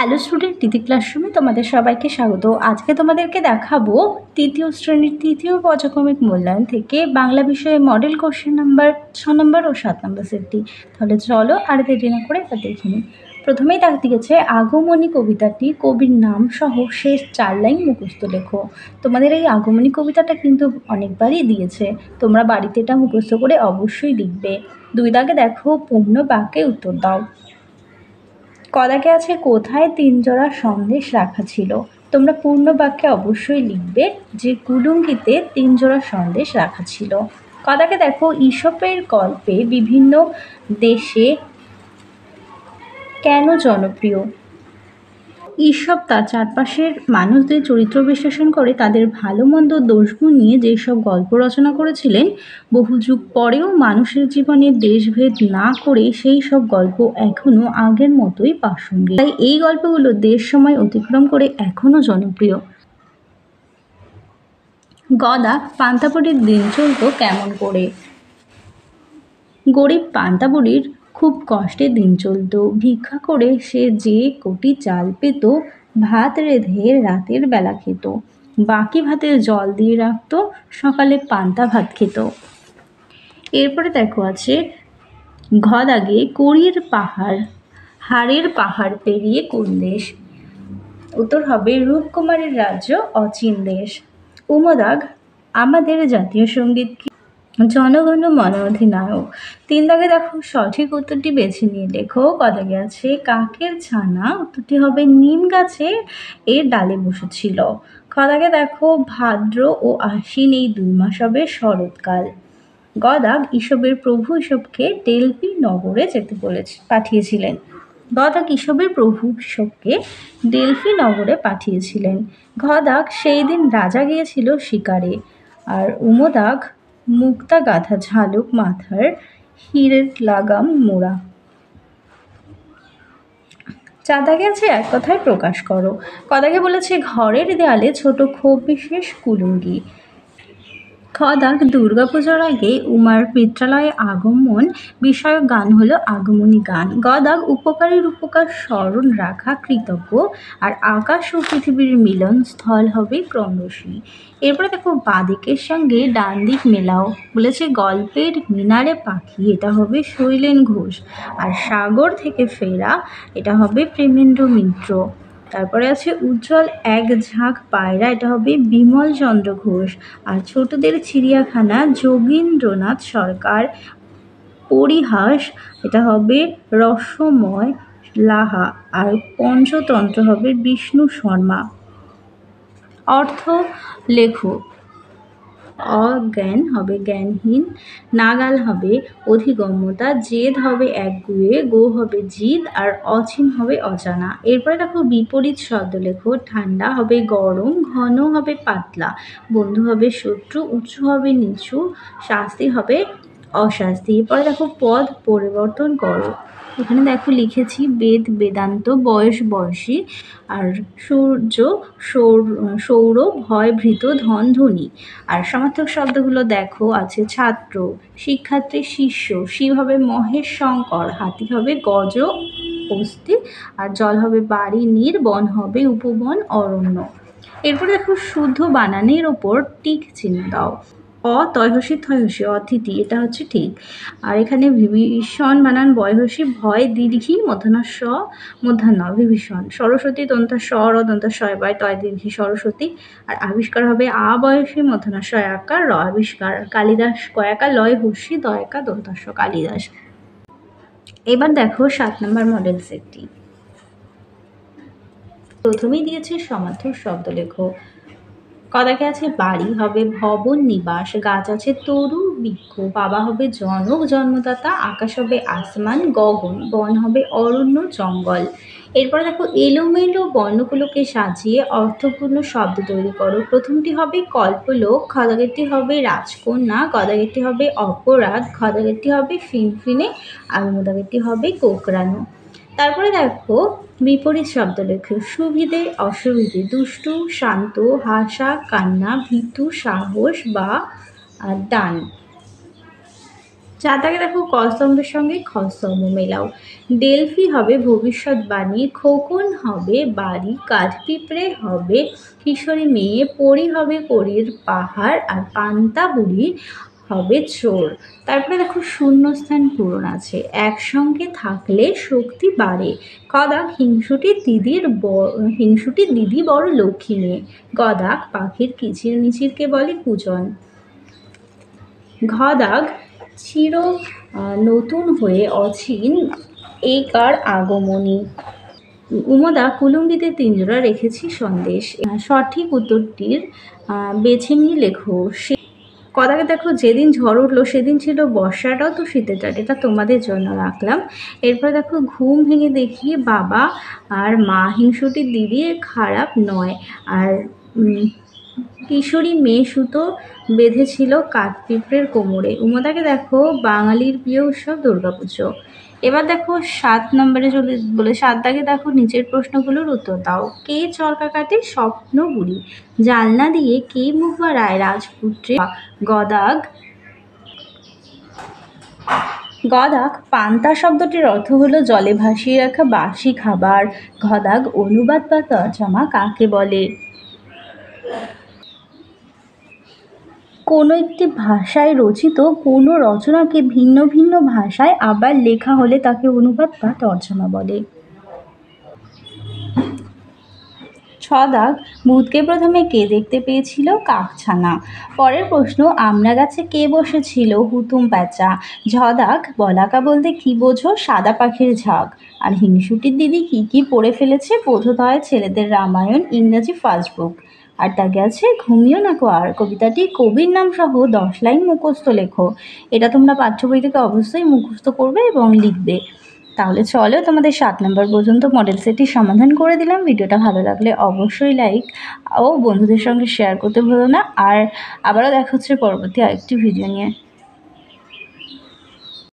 Hello student, তিথি ক্লাসরুমে তোমাদের সবাইকে স্বাগত। আজকে তোমাদেরকে দেখাবো তৃতীয় শ্রেণীর তৃতীয় পর্যায়ক্রমিক মূল্যায়ন থেকে বাংলা বিষয়ে মডেল কোশ্চেন নাম্বার 6 নম্বর ও 7 নম্বর সেটটি। তাহলে চলো আর দেরি না করে এবার দেখে নিই। প্রথমেই তার দিয়েছে আগমনী কবিতাটি কবির নাম সহ শেষ 4 লাইন মুখস্থ লেখো। তোমাদের এই আগমনী কবিতাটা কিন্তু অনেকবারই দিয়েছে, তোমরা বাড়িতে এটা মুখস্থ করে অবশ্যই লিখবে। 2 দাগে দেখো পূর্ণ বাক্যে উত্তর দাও। কদাকে আছে কোথায় 3 জোড়া সন্দেশ রাখা ছিল। তোমরা পূর্ণ বাক্যে অবশ্যই লিখবে যে কুলুঙ্গিতে 3 জোড়া সন্দেশ রাখা ছিল। কদাকে দেখো ঈশপের গল্পে বিভিন্ন দেশে কেন জনপ্রিয়। ঈশপ তার চারপাশের মানুষদের চরিত্র বিশ্লেষণ করে তাদের ভালো মন্দ দোষগুণ নিয়ে যেসব গল্প রচনা করেছিলেন, বহু যুগ পরেও মানুষের জীবনে দেশভেদ না করে সেই সব গল্প এখনও আগের মতোই প্রাসঙ্গিক। তাই এই গল্পগুলো দেশ সময় অতিক্রম করে এখনও জনপ্রিয়। গদা পান্তাবুড়ির দিন চলত কেমন করে। গরিব পান্তাবুড়ির খুব কষ্টে দিন চলত। ভিক্ষা করে সে যে কোটি চাল পেত, ভাত রেঁধে রাতের বেলা খেত, বাকি ভাতে জল দিয়ে রাখত, সকালে পান্তা ভাত খেত। এরপরে দেখো আছে ঘদাগে কড়ির পাহাড় হাড়ের পাহাড় পেরিয়ে কোন দেশ। উত্তর হবে রূপকুমারের রাজ্য অচিন দেশ। উমদাগ আমাদের জাতীয় সঙ্গীত কি। জনগণ মন অধিনায়ক। 3 দাগে দেখো সঠিক উত্তরটি বেছে নিয়ে লেখো। কদাগে আছে কাকের ছানা। উত্তরটি হবে নিম গাছে এর ডালে বসেছিল। খদাগে দেখো ভাদ্র ও আশ্বিন এই 2 মাস হবে শরৎকাল। গদাগ ঈশপের প্রভু ঈশপকে ডেলফি নগরে যেতে পাঠিয়েছিলেন। গদাগ ঈশপের প্রভু ঈশপকে ডেলফি নগরে পাঠিয়েছিলেন। ঘদাগ সেই দিন রাজা গিয়েছিল শিকারে। আর উমদাগ মুক্তা গাথা ঝালুক মাথার হীরের লাগাম মোড়া। 4 দাগে আছে এক কথায় প্রকাশ করো। কদাগে বলেছে ঘরের দেয়ালে ছোট ক্ষোভ বিশেষ কুলুঙ্গি। খদাগ দুর্গাপূজার আগে উমার পিত্রালয়ে আগমন বিষয়ক গান হলো আগমনী গান। গদাগ উপকারীর উপকার স্মরণ রাখা কৃতজ্ঞ। আর আকাশ ও পৃথিবীর মিলন স্থল হবে ক্রমশী। এরপরে দেখো বাদিকের সঙ্গে ডান দিক মেলাও। বলেছে গল্পের মিনারে পাখি, এটা হবে শৈলেন ঘোষ। আর সাগর থেকে ফেরা, এটা হবে প্রেমেন্দ্র মিত্র। তারপরে আছে উজ্জ্বল এক ঝাঁক পায়রা, এটা হবে বিমল চন্দ্র ঘোষ। আর ছোটদের চিড়িয়াখানা যোগীন্দ্রনাথ সরকার। পরিহাস, এটা হবে রসময় লাহা। আর পঞ্চতন্ত্র হবে বিষ্ণু শর্মা। অর্থ লেখো। অজ্ঞান হবে জ্ঞানহীন, নাগাল হবে অধিগম্যতা, জেদ হবে একগুঁয়ে, গো হবে জিদ, আর অচিন হবে অজানা। এরপরে দেখো বিপরীত শব্দ লেখো। ঠান্ডা হবে গরম, ঘন হবে পাতলা, বন্ধু হবে শত্রু, উঁচু হবে নিচু, শাস্তি হবে অশাস্তি। এরপরে দেখো পদ পরিবর্তন করো। এখানে দেখো লিখেছি বেদ বেদান্ত, বয়স বয়সী, আর সূর্য সৌর, ভয় ভীত, ধন ধনী। আর সমার্থক শব্দগুলো দেখো আছে ছাত্র, শিক্ষার্থী, শিষ্য, শিব হবে মহেশ শঙ্কর, হাতি হবে গজ অস্থি, আর জল হবে বাড়ি নীর, বন হবে উপবন অরণ্য। এরপরে দেখো শুদ্ধ বানানের ওপর টিক চিহ্ন দাও। তয়হসী থয়হসী অতিথি, এটা হচ্ছে ঠিক। আর এখানে বিভীষণ বানান বয়হসী, ভয় দীর্ঘী মূর্ধন্য স মূর্ধন্য বিভীষণ। সরস্বতী দন্ত স র দন্ত শয় বায় তয় দীর্ঘী সরস্বতী। আর আবিষ্কার হবে বয়সী মূর্ধন্য স আকার র আবিষ্কার। কালিদাস কয়াকার লয় হস্যি দয়াকা দন্তস্ব কালিদাস। এবার দেখো 7 নম্বর মডেল সেটটি। প্রথমেই দিয়েছে সমার্থক শব্দ লেখো। কদাকে আছে বাড়ি হবে ভবন নিবাস, গাছ আছে তরু বৃক্ষ, বাবা হবে জনক জন্মদাতা, আকাশ হবে আসমান গগন, বন হবে অরণ্য জঙ্গল। এরপর দেখো এলোমেলো বর্ণগুলোকে সাজিয়ে অর্থপূর্ণ শব্দ তৈরি করো। প্রথমটি হবে কল্পলোক, খদাগেরটি হবে রাজকন্যা, গদাগেরটি হবে অপরাধ, খদাগেরটি হবে ফিনফিনে, আর মোদাগেরটি হবে কোকড়ানো। তারপরে দেখো বিপরীত শব্দ লেখো। সুবিধে অসুবিধে, দুষ্টু শান্ত, হাসা কান্না, ভীতু সাহস বা ডান। চারটাকে দেখো ক স্তম্ভের সঙ্গে খ স্তম্ভ মেলাও। ডেলফি হবে ভবিষ্যৎবাণী, খোকন হবে বাড়ি, কাঠপিঁপড়ে হবে কিশোরী মেয়ে, পরী হবে পরীর পাহাড়, আর পান্তা বুড়ি হবে চোর। তারপরে দেখো শূন্যস্থান পূরণ আছে। একসঙ্গে থাকলে শক্তি বাড়ে। কদাক হিংসুটির দিদি বড় লক্ষ্মী মেয়ে। গদাক পাখির কিচিরমিচিরকে বলে কুজন। ঘদাগ চির নতুন হয়ে অচিন এই কার আগমনী। উমদা কুলুঙ্গিতে 3 জোড়া রেখেছি সন্দেশ। সঠিক উত্তরটির বেছে নিয়ে লেখো। কদাকে দেখো যেদিন ঝড় উঠলো সেদিন ছিল বর্ষাটাও তো শীতের রাত, এটা তোমাদের জন্য রাখলাম। এরপর দেখো ঘুম ভেঙে দেখি বাবা আর মা, হিংসুটির দিদি খারাপ নয়, আর কিশোরী মেয়ে সুতো বেঁধেছিল কাঠপিঁপড়ের কোমরে। উমদাকে দেখো বাঙালির প্রিয় উৎসব দুর্গাপুজো। এবার দেখো 7 নম্বরে চলে বলে 7 দাগে দেখো নিচের প্রশ্নগুলোর উত্তর দাও। কে চরকা কাটে? স্বপ্ন বুড়ি। জানলা দিয়ে কে মুখ বাড়ায়? রাজপুত্রে। গদাগ গদাক পান্তা শব্দটির অর্থ হলো জলে ভাসিয়ে রাখা বাসি খাবার। গদাগ অনুবাদ বা তর্জমা কাকে বলে? কোনো একটি ভাষায় রচিত কোনো রচনাকে ভিন্ন ভিন্ন ভাষায় আবার লেখা হলে তাকে অনুবাদ বা তর্জমা বলে। 6 দাগ ভূতকে প্রথমে কে দেখতে পেয়েছিল? কাকছানা। পরের প্রশ্ন, আমড়া গাছে কে বসেছিল? হুতুম প্যাঁচা। ঝ দাগ বলাকা বলতে কি বোঝো? সাদা পাখির ঝাঁক। আর হিংসুটির দিদি কি কি পড়ে ফেলেছে? বোধোদয়, ছেলেদের রামায়ণ, ইংরাজি ফার্স্ট বুক। আর তাকে আছে ঘুমিও না আর। কবিতাটি কবির নাম সহ 10 লাইন মুখস্থ লেখো। এটা তোমরা পাঠ্য বই থেকে অবশ্যই মুখস্থ করবে এবং লিখবে। তাহলে চলো তোমাদের 7 নম্বর পর্যন্ত মডেল সেটটির সমাধান করে দিলাম। ভিডিওটা ভালো লাগলে অবশ্যই লাইক ও বন্ধুদের সঙ্গে শেয়ার করতে ভুলো না। আর আবারও দেখা হচ্ছে পরবর্তী আরেকটি ভিডিও নিয়ে।